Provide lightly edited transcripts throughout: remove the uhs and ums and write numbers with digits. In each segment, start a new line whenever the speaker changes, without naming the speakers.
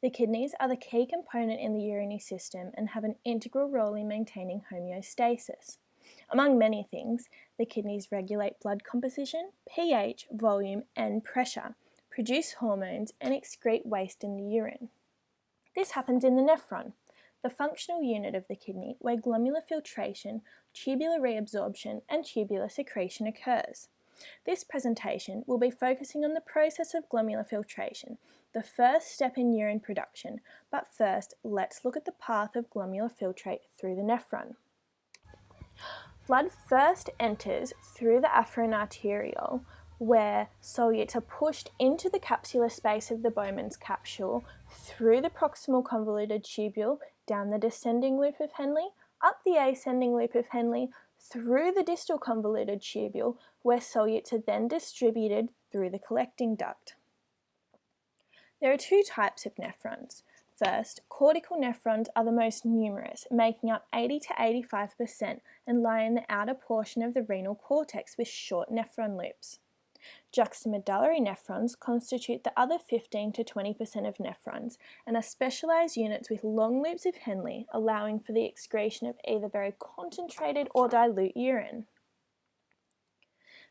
The kidneys are the key component in the urinary system and have an integral role in maintaining homeostasis. Among many things, the kidneys regulate blood composition, pH, volume, and pressure, produce hormones, and excrete waste in the urine. This happens in the nephron, the functional unit of the kidney where glomerular filtration, tubular reabsorption, and tubular secretion occurs. This presentation will be focusing on the process of glomerular filtration, the first step in urine production, but first let's look at the path of glomerular filtrate through the nephron. Blood first enters through the afferent arteriole, where solutes are pushed into the capsular space of the Bowman's capsule, through the proximal convoluted tubule, down the descending loop of Henle, up the ascending loop of Henle, through the distal convoluted tubule, where solutes are then distributed through the collecting duct. There are two types of nephrons. First, cortical nephrons are the most numerous, making up 80 to 85% and lie in the outer portion of the renal cortex with short nephron loops. Juxtamedullary nephrons constitute the other 15 to 20% of nephrons and are specialised units with long loops of Henle, allowing for the excretion of either very concentrated or dilute urine.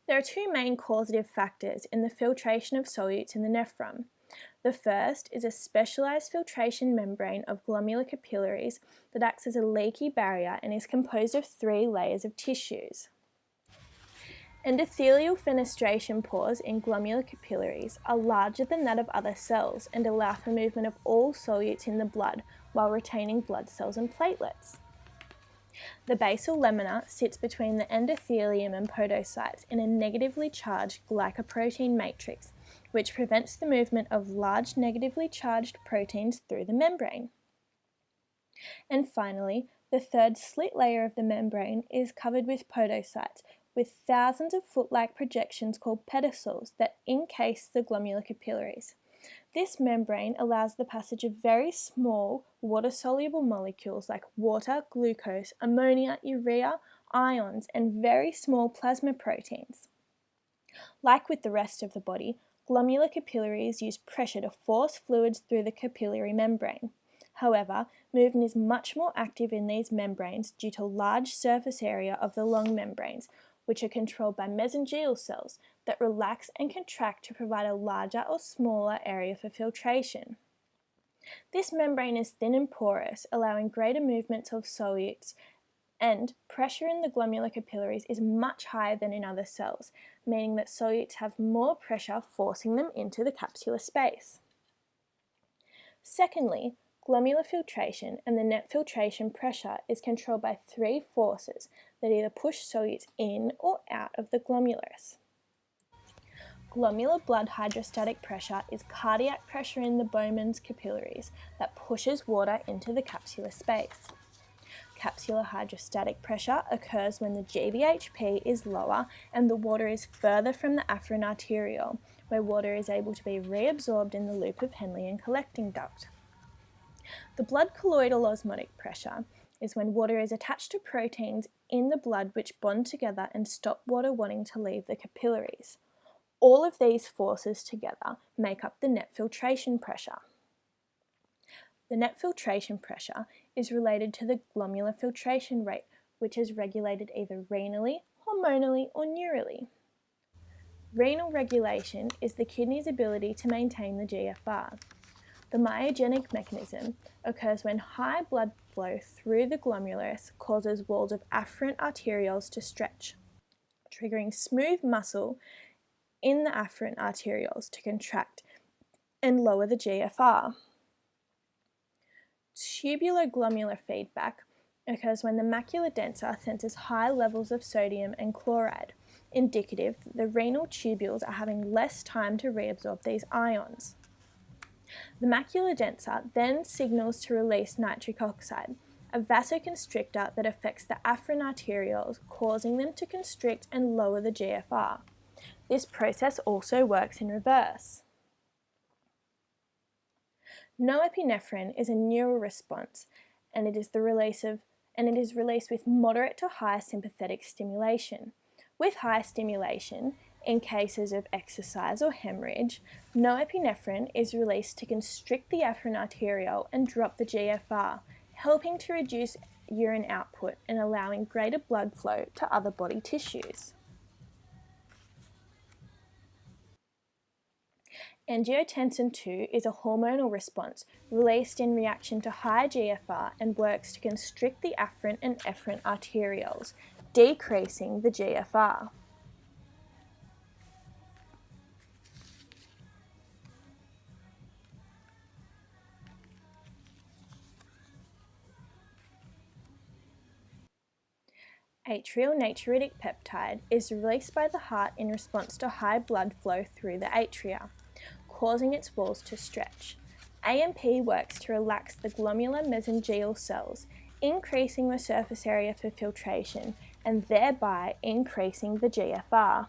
There are two main causative factors in the filtration of solutes in the nephron. The first is a specialised filtration membrane of glomerular capillaries that acts as a leaky barrier and is composed of 3 layers of tissues. Endothelial fenestration pores in glomerular capillaries are larger than that of other cells and allow for movement of all solutes in the blood while retaining blood cells and platelets. The basal lamina sits between the endothelium and podocytes in a negatively charged glycoprotein matrix, which prevents the movement of large negatively charged proteins through the membrane. And finally, the third slit layer of the membrane is covered with podocytes, with thousands of foot-like projections called pedicels that encase the glomerular capillaries. This membrane allows the passage of very small water-soluble molecules like water, glucose, ammonia, urea, ions, and very small plasma proteins. Like with the rest of the body, glomerular capillaries use pressure to force fluids through the capillary membrane. However, movement is much more active in these membranes due to large surface area of the long membranes, which are controlled by mesangial cells that relax and contract to provide a larger or smaller area for filtration. This membrane is thin and porous, allowing greater movements of solutes, and pressure in the glomerular capillaries is much higher than in other cells, meaning that solutes have more pressure forcing them into the capsular space. Secondly, glomerular filtration and the net filtration pressure is controlled by 3 forces that either push solutes in or out of the glomerulus. Glomerular blood hydrostatic pressure is cardiac pressure in the Bowman's capillaries that pushes water into the capsular space. Capsular hydrostatic pressure occurs when the GVHP is lower and the water is further from the afferent arteriole, where water is able to be reabsorbed in the loop of Henle and collecting duct. The blood colloidal osmotic pressure is when water is attached to proteins in the blood which bond together and stop water wanting to leave the capillaries. All of these forces together make up the net filtration pressure. The net filtration pressure is related to the glomerular filtration rate, which is regulated either renally, hormonally, or neurally. Renal regulation is the kidney's ability to maintain the GFR. The myogenic mechanism occurs when high blood flow through the glomerulus causes walls of afferent arterioles to stretch, triggering smooth muscle in the afferent arterioles to contract and lower the GFR. Tubular glomerular feedback occurs when the macula densa senses high levels of sodium and chloride, indicative that the renal tubules are having less time to reabsorb these ions. The macula densa then signals to release nitric oxide, a vasoconstrictor that affects the afferent arterioles, causing them to constrict and lower the GFR. This process also works in reverse. Norepinephrine is a neural response, and it is released with moderate to high sympathetic stimulation. With high stimulation, In cases of exercise or hemorrhage, norepinephrine is released to constrict the afferent arteriole and drop the GFR, helping to reduce urine output and allowing greater blood flow to other body tissues. Angiotensin II is a hormonal response released in reaction to high GFR and works to constrict the afferent and efferent arterioles, decreasing the GFR. Atrial natriuretic peptide is released by the heart in response to high blood flow through the atria, causing its walls to stretch. AMP works to relax the glomerular mesangial cells, increasing the surface area for filtration and thereby increasing the GFR.